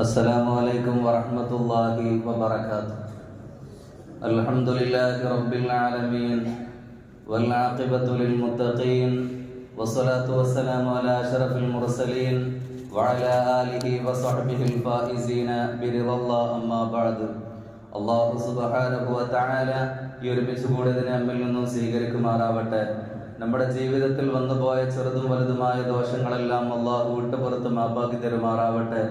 Assalamualaikum warahmatullahi wabarakatuh. Alhamdulillahi rabbil alamin wal aqibatu lil muttaqin wassalatu wassalamu ala asyrafil mursalin wa ala alihi wa sahbihi al faizina bi ridallah amma ba'du. അല്ലാഹു സുബ്ഹാനഹു വ തആല ഈ ഒരുമിച്ച് കൂടിയതിനെ നമ്മിൽ നിന്നും സ്വീകരിക്കുമാറാവട്ടെ. നമ്മുടെ ജീവിതത്തിൽ വന്നുപോയ ചെറുതും വലുതുമായ ദോഷങ്ങളെല്ലാം അല്ലാഹു വിട്ടുപുറത്ത് മാപ്പാക്കി തരുമാറാവട്ടെ.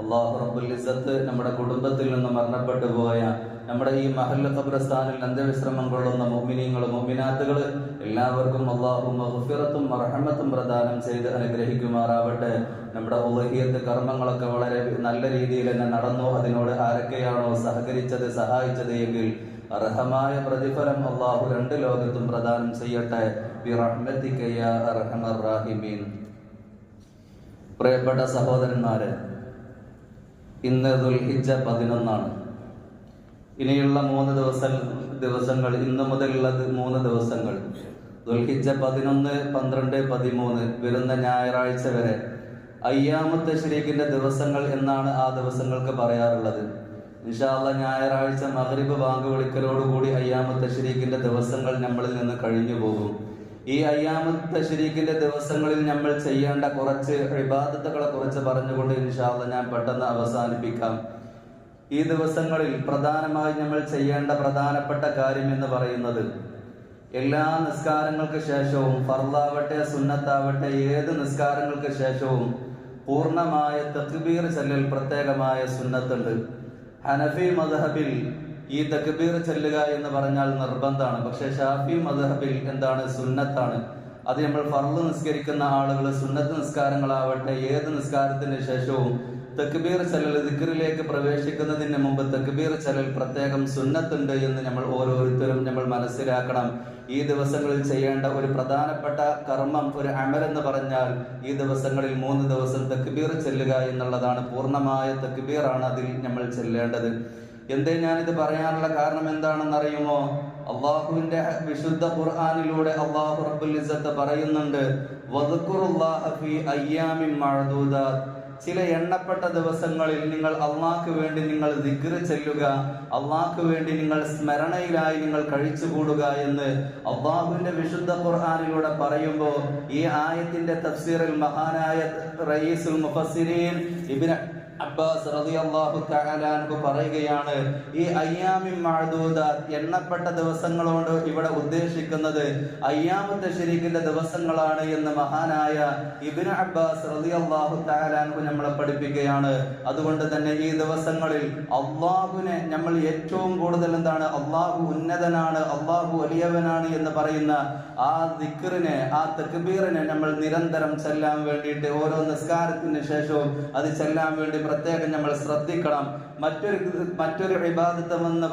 അല്ലാഹു റബ്ബുൽ ഇസ്സത്ത് നമ്മുടെ കുടുംബത്തിൽ നിന്ന് മരണപ്പെട്ടു പോയ നമ്മുടെ ഈ മഹല്ല് ഖബ്റസ്ഥാനിൽ അന്ത്യവിശ്രമം കൊള്ളുന്ന മുഅ്മിനീങ്ങളും മുഅ്മിനാത്തുകൾ എല്ലാവർക്കും അല്ലാഹു മഗ്ഫിറത്തും മർഹമത്തും പ്രദാനം ചെയ്ത് അനുഗ്രഹിക്കുമാറാവട്ടെ. നമ്മുടെ ഉളഹിയത്ത് കർമ്മങ്ങളൊക്കെ വളരെ നല്ല രീതിയിൽ തന്നെ നടന്നു. അതിനോട് ആരൊക്കെയാണോ സഹകരിച്ചത്, സഹായിച്ചത് എങ്കിൽ അർഹമായ പ്രതിഫലം അല്ലാഹു രണ്ട് ലോകത്തും പ്രദാനം ചെയ്യട്ടെ. ബിറഹ്മതിക യാ അർഹമർ റഹീമീൻ. പ്രിയപ്പെട്ട സഹോദരന്മാരെ, ഇന്ന് ദുൽഹിജ്ജ 11 ഇനിയുള്ള 3 ദിവസങ്ങൾ, ഇന്ന് മുതലുള്ള 3 ദിവസങ്ങൾ, ദുൽഹിജ്ജ 11, 12, 13 വരുന്ന ഞായറാഴ്ച വരെ അയ്യാമു തശ്രീഖിന്റെ ദിവസങ്ങൾ എന്നാണ് ആ ദിവസങ്ങൾക്ക് പറയാറുള്ളത്. ഇൻഷാ അല്ലാഹ് ഞായറാഴ്ച മഗ്രിബ് ബാങ്ക് വിളിക്കലോടുകൂടി അയ്യാമു തശ്രീഖിന്റെ ദിവസങ്ങൾ നമ്മളിൽ നിന്ന് കഴിഞ്ഞു പോകും. ഈ അയ്യാമു തശ്രീഖിന്റെ ദിവസങ്ങളിൽ നമ്മൾ ചെയ്യേണ്ട കുറച്ച് ഇബാദത്തുകളെ കുറിച്ച് പറഞ്ഞുകൊണ്ട് ഇൻഷാ അല്ലാഹ് ഞാൻ പെട്ടെന്ന് അവസാനിപ്പിക്കാം. ഈ ദിവസങ്ങളിൽ പ്രധാനമായി നമ്മൾ ചെയ്യേണ്ട പ്രധാനപ്പെട്ട കാര്യം എന്ന് പറയുന്നത്, എല്ലാ നിസ്കാരങ്ങൾക്ക് ശേഷവും, ഫർളാവട്ടെ സുന്നത്താവട്ടെ, ഏത് നിസ്കാരങ്ങൾക്ക് ശേഷവും പൂർണ്ണമായ തക്ബീർ ചൊല്ലൽ പ്രത്യേകമായ സുന്നത്തുണ്ട്. ഹനഫി മദ്ഹബിൽ ഈ തക്ബീർ ചൊല്ലുക എന്ന് പറഞ്ഞാൽ നിർബന്ധമാണ്. പക്ഷെ ഷാഫി മദ്ഹബിൽ എന്താണ്, സുന്നത്താണ്. അത് നമ്മൾ ഫർള് നിസ്കരിക്കുന്ന ആളുകൾ സുന്നത്ത് നിസ്കാരങ്ങളാവട്ടെ ഏത് നിസ്കാരത്തിന് ശേഷവും തക്ബീർ ചൊല്ലൽ, ദിക്റിലേക്ക് പ്രവേശിക്കുന്നതിന് മുമ്പ് തക്ബീർ ചൊല്ലൽ പ്രത്യേകം സുന്നത്തുണ്ട് എന്ന് നമ്മൾ ഓരോരുത്തരും നമ്മൾ മനസ്സിലാക്കണം. ഈ ദിവസങ്ങളിൽ ചെയ്യേണ്ട ഒരു പ്രധാനപ്പെട്ട കർമ്മം, ഒരു അമൽ എന്ന് പറഞ്ഞാൽ ഈ ദിവസങ്ങളിൽ 3 ദിവസം തക്ബീർ ചൊല്ലുക എന്നുള്ളതാണ്. പൂർണ്ണമായ തക്ബീറാണ് അതിൽ നമ്മൾ ചൊല്ലേണ്ടത്. എന്തേ ഞാനിത് പറയാനുള്ള കാരണം എന്താണെന്ന് അറിയുമോ? അള്ളാഹുവിന്റെ വിശുദ്ധ ഖുർആനിലൂടെ അള്ളാഹു റബ്ബുൽ ഇസ്സത്ത് പറയുന്നുണ്ട്, വദ്കുറുല്ലാഹ ഫീ അയ്യാമിൻ മഅദൂദാത്ത്. ചില എണ്ണപ്പെട്ട ദിവസങ്ങളിൽ നിങ്ങൾ അള്ളാഹ്ക്ക് വേണ്ടി നിങ്ങൾ ദിക്ർ ചൊല്ലുക, അള്ളാഹ്ക്ക് വേണ്ടി നിങ്ങൾ സ്മരണയിലായി നിങ്ങൾ കഴിച്ചുകൂടുക എന്ന് അള്ളാഹുവിന്റെ വിശുദ്ധ ഖുർആനിലൂടെ പറയുമ്പോൾ, ഈ ആയത്തിന്റെ തഫ്സീറിൽ മഹാനായ റയീസുൽ മുഫസ്സിരീൻ ഇബ്നു അബ്ബാസ് റളിയല്ലാഹു തആല അൻഹു പറയുകയാണ്, ഈ അയ്യാമിൻ മഅദൂദാത്ത് എണ്ണപ്പെട്ട ദിവസങ്ങളോട് ഇവിടെ ഉദ്ദേശിക്കുന്നത് അയ്യാമു തശ്രീഖിന്റെ ദിവസങ്ങളാണ് എന്ന് മഹാനായ ഇബ്നു അബ്ബാസ് റളിയല്ലാഹു തആല അൻഹു നമ്മളെ പഠിപ്പിക്കുകയാണ്. അതുകൊണ്ട് തന്നെ ഈ ദിവസങ്ങളിൽ അള്ളാഹുവിനെ നമ്മൾ ഏറ്റവും കൂടുതൽ എന്താണ്, അള്ളാഹു ഉന്നതനാണ്, അള്ളാഹു വലിയവനാണ് എന്ന് പറയുന്ന ആ ദിക്റിനെ, ആ തക്ബീറിനെ നമ്മൾ നിരന്തരം ചെല്ലാൻ വേണ്ടിയിട്ട് ഓരോ നിസ്കാരത്തിന് ശേഷവും അത് ചെല്ലാൻ വേണ്ടി പ്രത്യേകം നമ്മൾ ശ്രദ്ധിക്കണം. മറ്റൊരു ഇബാദത്ത് എന്ന്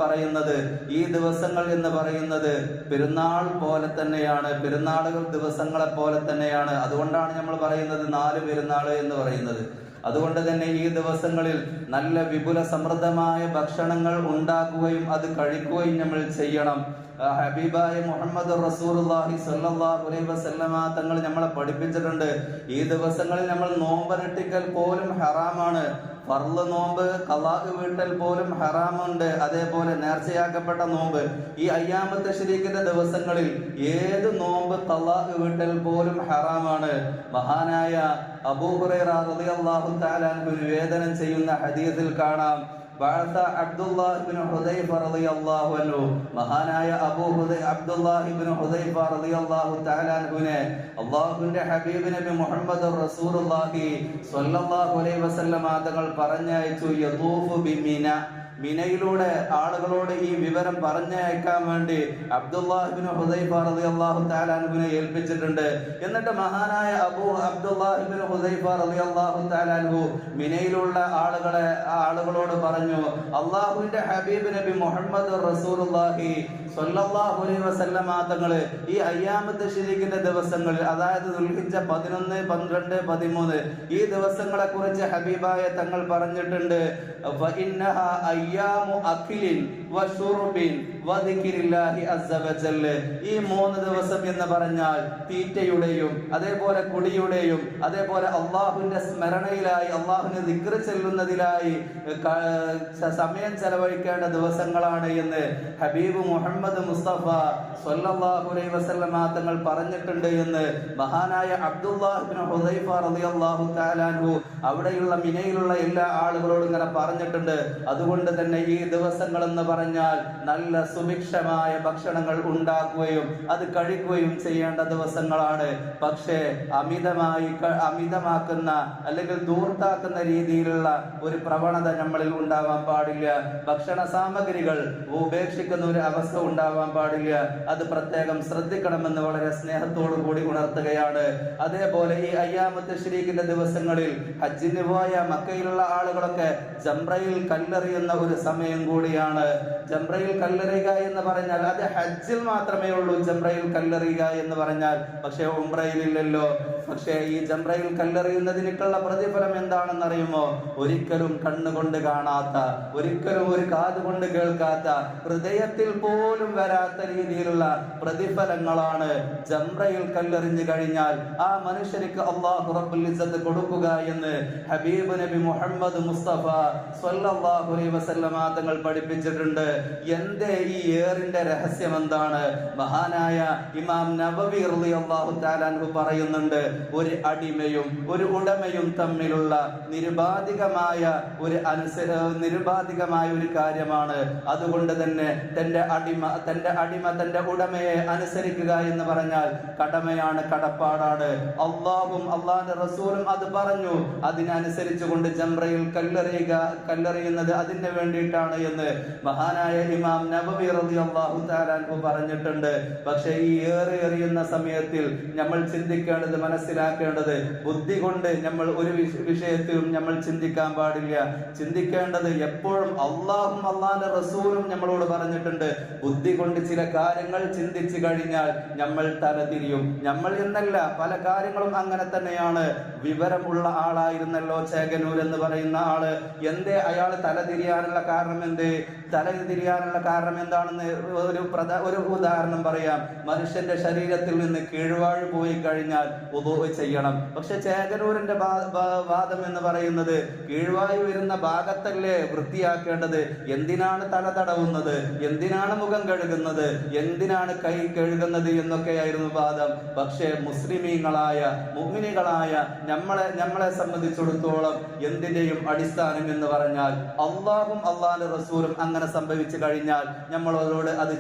പറയുന്നത് ഈ ദിവസങ്ങൾ എന്ന് പറയുന്നത് പെരുന്നാൾ പോലെ തന്നെയാണ്, പെരുന്നാളുകൾ ദിവസങ്ങളെ പോലെ തന്നെയാണ്. അതുകൊണ്ടാണ് നമ്മൾ പറയുന്നത് 4 പെരുന്നാൾ എന്ന് പറയുന്നത്. അതുകൊണ്ട് തന്നെ ഈ ദിവസങ്ങളിൽ നല്ല വിപുല സമൃദ്ധമായ ഭക്ഷണങ്ങൾ ഉണ്ടാക്കുകയും അത് കഴിക്കുകയും നമ്മൾ ചെയ്യണം. ഹബീബായ മുഹമ്മദ് റസൂലുള്ളാഹി സ്വല്ലല്ലാഹു അലൈഹി വസല്ലമ തങ്ങൾ നമ്മളെ പഠിപ്പിച്ചിട്ടുണ്ട്, ഈ ദിവസങ്ങളിൽ നമ്മൾ നോമ്പനുഷ്ഠിക്കൽ പോലും ഹറാമാണ്. ഫർള് നോമ്പ് ഖളാ വീട്ടൽ പോലും ഹറാമുണ്ട്. അതേപോലെ നേർച്ചയാക്കപ്പെട്ട നോമ്പ്, ഈ അയ്യാമു തശ്രീഖിന്റെ ദിവസങ്ങളിൽ ഏത് നോമ്പ് ഖളാ വീട്ടൽ പോലും ഹറാമാണ്. മഹാനായ അബൂ ഹുറൈറ റളിയല്ലാഹു തആല അൻഹു നിവേദനം ചെയ്യുന്ന ഹദീസിൽ കാണാം, അബ്ദുല്ലാഹ് ഇബ്നു ഹുദൈഫ റളിയല്ലാഹു അൻഹു, മഹാനായ അബ്ദുല്ലാഹ് ഇബ്നു ഹുദൈഫ റളിയല്ലാഹു തആല അൻഹുവിനെ അല്ലാഹുവിന്റെ ഹബീബ് നബി മുഹമ്മദ് റസൂലുള്ളാഹി സ്വല്ലല്ലാഹു അലൈഹി വസല്ലമ തങ്ങൾ പറഞ്ഞയച്ചു, യതൂഫു ബിമിന, മിനയിലൂടെ ആളുകളോട് ഈ വിവരം പറഞ്ഞയക്കാൻ വേണ്ടി അബ്ദുല്ലാഹ് ഇബ്നു ഹുദൈഫ റളിയല്ലാഹു തആല അൻഹുവിനെ ഏൽപ്പിച്ചിട്ടുണ്ട്. എന്നിട്ട് മഹാനായ അബ്ദുല്ലാഹ് ഇബ്നു ഹുദൈഫ റളിയല്ലാഹു തആല അൻഹു മിനയിലുള്ള ആളുകളോട് പറഞ്ഞു, അല്ലാഹുവിന്റെ ഹബീബ് നബി മുഹമ്മദ് റസൂലുള്ളാഹി സ്വല്ലല്ലാഹു അലൈഹി വസല്ലമ തങ്ങൾ ഈ അയ്യാമു തശ്രീഖിന്റെ ദിവസങ്ങളിൽ, അതായത് ദുൽഹിജ്ജ 11, 12, 13 ഈ ദിവസങ്ങളെ കുറിച്ച് ഹബീബായ തങ്ങൾ പറഞ്ഞിട്ടുണ്ട്, ഫഇന്നഹ അയ്യാമു അഖിലിൻ വശുർബിൻ വദിക്രില്ലാഹി അസ്സ വജൽ. ഈ 3 ദിവസം എന്ന് പറഞ്ഞാൽ തീറ്റയുടെയും അതേപോലെ കുടിയുടെയും അതേപോലെ അള്ളാഹുവിന്റെ സ്മരണയിലായി അള്ളാഹുവിനെ ദിക്ർ ചെല്ലുന്നതിലായി സമയം ചെലവഴിക്കേണ്ട ദിവസങ്ങളാണ് എന്ന് ഹബീബ് മുഹമ്മദ് മുസ്തഫ സ്വല്ലല്ലാഹു അലൈഹി വസല്ലമ തങ്ങൾ പറഞ്ഞിട്ടുണ്ട് എന്ന് മഹാനായ അബ്ദുല്ലാഹ് ഇബ്നു ഹുദൈഫ റളിയല്ലാഹു തആല അൻഹു അവിടെയുള്ള മിനയിലുള്ള എല്ലാ ആളുകളോടും ഇങ്ങനെ പറഞ്ഞിട്ടുണ്ട്. അതുകൊണ്ട് തന്നെ ഈ ദിവസങ്ങൾ എന്ന് പറഞ്ഞാൽ നല്ല സുഭിക്ഷമായ ഭക്ഷണങ്ങൾ ഉണ്ടാക്കുകയും അത് കഴിക്കുകയും ചെയ്യേണ്ട ദിവസങ്ങളാണ്. പക്ഷേ അമിതമാക്കുന്ന അല്ലെങ്കിൽ ദൂർത്താക്കുന്ന രീതിയിലുള്ള ഒരു പ്രവണത നമ്മളിൽ ഉണ്ടാവാൻ പാടില്ല. ഭക്ഷണ സാമഗ്രികൾ ഉപേക്ഷിക്കുന്ന ഒരു അവസ്ഥ ഉണ്ടാവാൻ പാടില്ല. അത് പ്രത്യേകം ശ്രദ്ധിക്കണമെന്ന് വളരെ സ്നേഹത്തോടു കൂടി ഉണർത്തുകയാണ്. അതേപോലെ ഈ അയ്യാമു തശ്രീഖിന്റെ ദിവസങ്ങളിൽ ഹജ്ജിന് പോയ മക്കയിലുള്ള ആളുകളൊക്കെ ജംറയിൽ കല്ലെറിയുന്ന ഒരു സമയം കൂടിയാണ്. ജംറയിൽ കല്ലെറിയുക എന്ന് പറഞ്ഞാൽ അത് ഹജ്ജിൽ മാത്രമേ ഉള്ളൂ. ജംറയിൽ കല്ലെറിയുക എന്ന് പറഞ്ഞാൽ പക്ഷേ ഉംറയിലില്ലല്ലോ. പക്ഷേ ഈ ജംറയിൽ കല്ലെറിയുന്നതിനുള്ള പ്രതിഫലം എന്താണെന്ന് അറിയുമോ? ഒരിക്കലും കണ്ണുകൊണ്ട് കാണാത്ത, ഒരിക്കലും ഒരു കാതുകൊണ്ട് കേൾക്കാത്ത, ഹൃദയത്തിൽ പോലും വരാത്ത രീതിയിലുള്ള പ്രതിഫലങ്ങളാണ് ജംറയിൽ കല്ലെറിഞ്ഞു കഴിഞ്ഞാൽ ആ മനുഷ്യർക്ക് അല്ലാഹു റബ്ബുൽ ഇസ്സത്ത് കൊടുക്കുക എന്ന് ഹബീബ് നബി മുഹമ്മദ് മുസ്തഫ സ്വല്ലല്ലാഹു അലൈഹി വസല്ലമ തങ്ങൾ പഠിപ്പിച്ചിട്ടുണ്ട്. എന്തേ ഈ ഏറിന്റെ രഹസ്യം എന്താണ്? മഹാനായ ഇമാം നബവി റളിയല്ലാഹു തആല അൻഹു പറയുന്നുണ്ട്, ഒരു അടിമയും ഒരു ഉടമയും തമ്മിലുള്ള നിരുപാധികമായ ഒരു കാര്യമാണ്. അതുകൊണ്ട് തന്നെ തന്റെ അടിമ തന്റെ ഉടമയെ അനുസരിക്കുക എന്ന് പറഞ്ഞാൽ കടമയാണ്, കടപ്പാടാണ്. അള്ളാഹും അള്ളാഹുവിന്റെ റസൂലും അത് പറഞ്ഞു. അതിനനുസരിച്ചുകൊണ്ട് ജംറയിൽ കല്ലെറിയുന്നത് അതിന് വേണ്ടിയിട്ടാണ് എന്ന് മഹാനായ ഇമാം നബവി റളിയല്ലാഹു തആല അൻഹു പറഞ്ഞിട്ടുണ്ട്. പക്ഷേ ഈ എറിയുന്ന സമയത്തിൽ നമ്മൾ ചിന്തിക്കേണ്ടത്, മനസ്സിലാക്കേണ്ടത്, ബുദ്ധി കൊണ്ട് നമ്മൾ ഒരു വിഷയത്തിലും നമ്മൾ ചിന്തിക്കാൻ പാടില്ല. ചിന്തിക്കേണ്ടത് എപ്പോഴും അള്ളാഹും അള്ളാഹുവിന്റെ റസൂലും നമ്മളോട് പറഞ്ഞിട്ടുണ്ട്. ബുദ്ധി കൊണ്ട് ചില കാര്യങ്ങൾ ചിന്തിച്ചു കഴിഞ്ഞാൽ നമ്മൾ തലതിരിയും. നമ്മൾ എന്നല്ല, പല കാര്യങ്ങളും അങ്ങനെ തന്നെയാണ്. വിവരമുള്ള ആളായിരുന്നല്ലോ ചേകനൂർ എന്ന് പറയുന്ന ആള്. എന്തേ അയാൾ തലതിരിയാനുള്ള കാരണം എന്തേ? തലതിരിയാനുള്ള കാരണം എന്താണെന്ന് ഒരു ഉദാഹരണം പറയാം. മനുഷ്യന്റെ ശരീരത്തിൽ നിന്ന് കീഴ്വാഴ് പോയി കഴിഞ്ഞാൽ വുദൂ ചെയ്യണം. പക്ഷെ ചേകനൂരിന്റെ വാദം എന്ന് പറയുന്നത് കീഴ്വായു വരുന്ന ഭാഗത്തല്ലേ വൃത്തിയാക്കേണ്ടത്? എന്തിനാണ് തല തടവുന്നത്? എന്തിനാണ് മുഖം കഴുകുന്നത്? എന്തിനാണ് കൈ കഴുകുന്നത് എന്നൊക്കെയായിരുന്നു വാദം. പക്ഷേ മുസ്ലിമീങ്ങളായ മുഅ്മിനീകളായ നമ്മളെ സംബന്ധിച്ചിടത്തോളം എന്തിന്റെയും അടിസ്ഥാനം എന്ന് പറഞ്ഞാൽ അള്ളാഹും അള്ളാഹുവിന്റെ റസൂലും അങ്ങനെ സംഭവിച്ചു കഴിഞ്ഞാൽ നമ്മളോട് അത്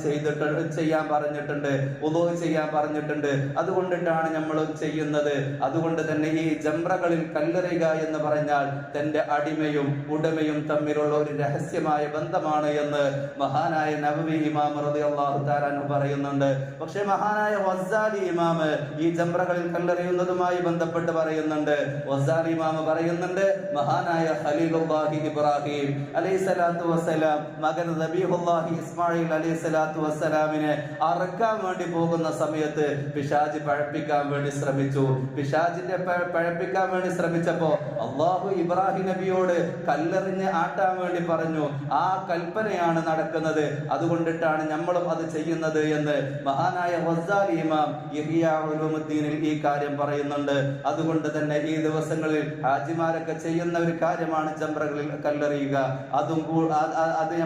ചെയ്യാൻ പറഞ്ഞിട്ടുണ്ട്, വുദൂ ചെയ്യാൻ പറഞ്ഞിട്ടുണ്ട്. അതുകൊണ്ടിട്ടാണ് നമ്മൾ ചെയ്യുന്നത്. അതുകൊണ്ട് തന്നെ ഈ ജംറകളിൽ കല്ലെറിയുക എന്ന് പറഞ്ഞാൽ തന്റെ അടിമയും ഉടമയും തമ്മിലുള്ള ഒരു രഹസ്യമായ ബന്ധമാണ് എന്ന് മഹാനായ നബവി ഇമാം റളിയല്ലാഹു തആല അൻഹു പറയുന്നുണ്ട്. പക്ഷേ മഹാനായ വസ്സാലി ഇമാം ഈ ജംറകളിൽ കല്ലെറിയുന്നതുമായി ബന്ധപ്പെട്ട് പറയുന്നുണ്ട്. വസ്സാലി ഇമാം പറയുന്നുണ്ട്, മഹാനായ ഖലീലുല്ലാഹി ഇബ്രാഹിം അലൈഹിസ്സലാത്തു വസ്സലാം മകൻ നബിയുല്ലാഹി ഇസ്മായിൽ അലൈഹിസ്സലാത്തു വസ്സലാമിനെ അറക്കാൻ വേണ്ടി പോകുന്ന സമയത്ത് പിശാച് പഴപ്പിക്കാൻ വേണ്ടി ശ്രമിച്ചു. പിശാചിന്റെ പഴപ്പിക്കാൻ വേണ്ടി ശ്രമിച്ചപ്പോ അള്ളാഹു ഇബ്രാഹിം നബിയോട് കല്ലെറിഞ്ഞ് ആട്ടാൻ വേണ്ടി പറഞ്ഞു. ആ കൽപ്പനയാണ് നടക്കുന്നത്. അതുകൊണ്ടിട്ടാണ് നമ്മളും അത് ചെയ്യുന്നത് എന്ന് മഹാനായ വസ്സാലി ഇമാം യഹ്യാ ഉലൂമുദ്ദീനിൽ ഈ കാര്യം പറയുന്നുണ്ട്. അതുകൊണ്ട് തന്നെ ഈ ദിവസങ്ങളിൽ ഹാജിമാരൊക്കെ ചെയ്യുന്ന ഒരു കാര്യമാണ് ജംറകളിൽ കല്ലെറിയുക. അത്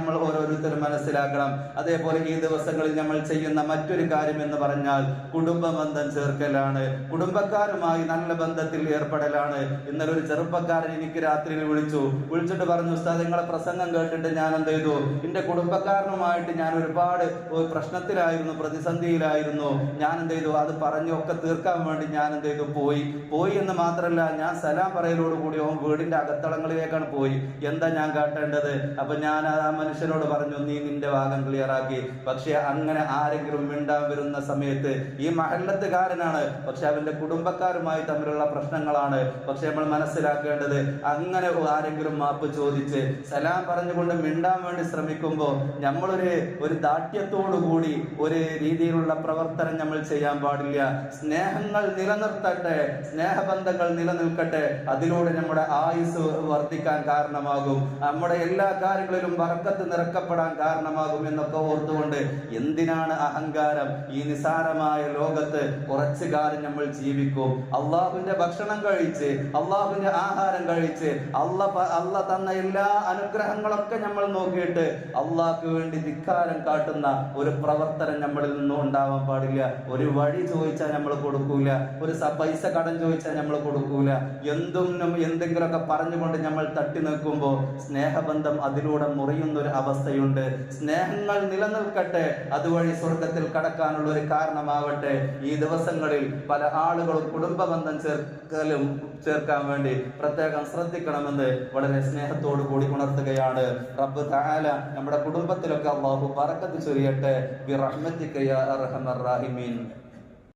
നമ്മൾ ഓരോരുത്തരും മനസ്സിലാക്കണം. അതേപോലെ ഈ ദിവസങ്ങളിൽ നമ്മൾ ചെയ്യുന്ന മറ്റൊരു കാര്യം എന്ന് പറഞ്ഞാൽ കുടുംബ ബന്ധം ചേർക്കലാണ്. കുടുംബക്കാരുമായി നല്ല ബന്ധത്തിൽ ഏർപ്പെടലാണ്. ഇന്നലെ ഒരു ചെറുപ്പക്കാരൻ എനിക്ക് രാത്രിയിൽ വിളിച്ചിട്ട് പറഞ്ഞു, ഉസ്താദ് നിങ്ങളെ പ്രസംഗം കേട്ടിട്ട് ഞാൻ എന്ത് ചെയ്തു, എന്റെ കുടുംബക്കാരനുമായിട്ട് ഞാൻ ഒരുപാട് പ്രശ്നത്തിലായിരുന്നു, പ്രതിസന്ധിയിലായിരുന്നു. ഞാൻ എന്ത് ചെയ്തു, അത് പറഞ്ഞൊക്കെ തീർക്കാൻ വേണ്ടി ഞാൻ എന്ത് ചെയ്തു, പോയി എന്ന് മാത്രമല്ല ഞാൻ സലാം പറയലോടുകൂടി അവൻ വീടിന്റെ അകത്തളങ്ങളിലേക്കാണ് പോയി. എന്താ ഞാൻ കാട്ടേണ്ടത്? അപ്പൊ ഞാൻ ആ മനുഷ്യനോട് പറഞ്ഞു, നീ നിന്റെ ഭാഗം ക്ലിയർ ആക്കി. പക്ഷെ അങ്ങനെ ആരെങ്കിലും മിണ്ടാൻ വരുന്ന സമയത്ത് ഈ മഹല്ലത്തുകാരനാണ്, പക്ഷെ അവന്റെ കുടുംബ കുടുംബക്കാരുമായി തമ്മിലുള്ള പ്രശ്നങ്ങളാണ്. പക്ഷെ നമ്മൾ മനസ്സിലാക്കേണ്ടത്, അങ്ങനെ ആരെങ്കിലും മാപ്പ് ചോദിച്ച് സലാം പറഞ്ഞുകൊണ്ട് മിണ്ടാൻ വേണ്ടി ശ്രമിക്കുമ്പോൾ ഒരു ദാഠ്യത്തോടു കൂടി ഒരു രീതിയിലുള്ള പ്രവർത്തനം നമ്മൾ ചെയ്യാൻ പാടില്ല. സ്നേഹങ്ങൾ നിലനിർത്തട്ടെ, സ്നേഹബന്ധങ്ങൾ നിലനിൽക്കട്ടെ. അതിലൂടെ നമ്മുടെ ആയുസ് വർദ്ധിക്കാൻ കാരണമാകും, നമ്മുടെ എല്ലാ കാര്യങ്ങളിലും ബർക്കത്ത് നിറക്കപ്പെടാൻ കാരണമാകും എന്നൊക്കെ ഓർത്തുകൊണ്ട് എന്തിനാണ് അഹങ്കാരം? ഈ നിസാരമായ ലോകത്ത് കുറച്ചു കാലം നമ്മൾ ജീവിക്കും. അള്ളാഹുവിന്റെ ഭക്ഷണം കഴിച്ച്, അള്ളാഹുവിന്റെ ആഹാരം കഴിച്ച്, അള്ള തന്ന എല്ലാ അനുഗ്രഹങ്ങളൊക്കെ നമ്മൾ നോക്കിയിട്ട് അള്ളാഹ്ക്ക് വേണ്ടി ധിക്കാരം കാട്ടുന്ന ഒരു പ്രവർത്തനം നമ്മളിൽ നിന്നും ഉണ്ടാവാൻ പാടില്ല. ഒരു വഴി ചോദിച്ചാൽ നമ്മൾ കൊടുക്കൂല, ഒരു പൈസ കടം ചോദിച്ചാൽ നമ്മൾ കൊടുക്കൂല. എന്തെങ്കിലുമൊക്കെ പറഞ്ഞുകൊണ്ട് നമ്മൾ തട്ടി നിൽക്കുമ്പോൾ സ്നേഹബന്ധം അതിലൂടെ മുറിയുന്ന ഒരു അവസ്ഥയുണ്ട്. സ്നേഹങ്ങൾ നിലനിൽക്കട്ടെ, അതുവഴി സ്വർഗത്തിൽ കടക്കാനുള്ള ഒരു കാരണമാവട്ടെ. ഈ ദിവസങ്ങളിൽ പല ആളുകളും കുടുംബബന്ധം ചേർക്കാൻ വേണ്ടി പ്രത്യേകം ശ്രദ്ധിക്കണമെന്ന് വളരെ സ്നേഹത്തോടു കൂടി ഉണർത്തുകയാണ്. റബ്ബ് തആല നമ്മുടെ കുടുംബത്തിലൊക്കെ അല്ലാഹു ബറക്കത്ത് ചൊരിയട്ടെ. ബിറഹ്മതിക യാ അർഹമർ റഹീമീൻ.